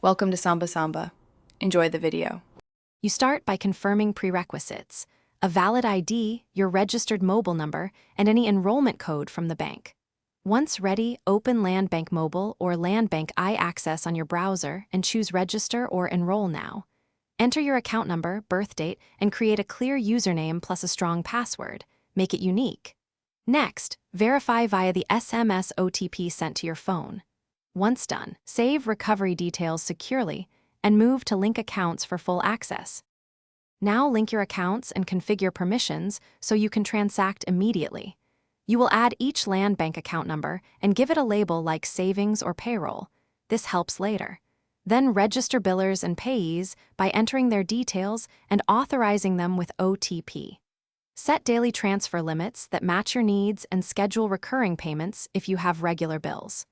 Welcome to Samba Samba. Enjoy the video. You start by confirming prerequisites: a valid ID, your registered mobile number, and any enrollment code from the bank. Once ready, open Landbank Mobile or Landbank iAccess on your browser and choose Register or Enroll Now. Enter your account number, birth date, and create a clear username plus a strong password. Make it unique. Next, verify via the SMS OTP sent to your phone. Once done, save recovery details securely and move to link accounts for full access. Now link your accounts and configure permissions so you can transact immediately. You will add each Landbank account number and give it a label like savings or payroll. This helps later. Then register billers and payees by entering their details and authorizing them with OTP. Set daily transfer limits that match your needs and schedule recurring payments if you have regular bills.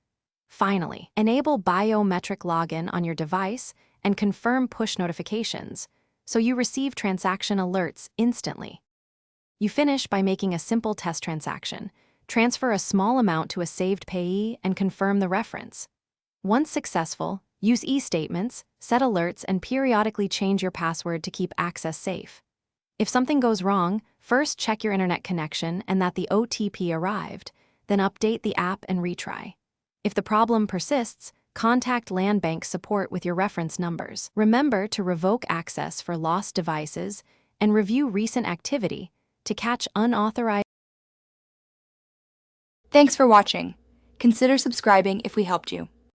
Finally, enable biometric login on your device and confirm push notifications so you receive transaction alerts instantly. You finish by making a simple test transaction. Transfer a small amount to a saved payee and confirm the reference. Once successful, use e-statements, set alerts, and periodically change your password to keep access safe. If something goes wrong, first check your internet connection and that the OTP arrived, then update the app and retry. If the problem persists, contact Landbank support with your reference numbers. Remember to revoke access for lost devices and review recent activity to catch unauthorized. Thanks for watching. Consider subscribing if we helped you.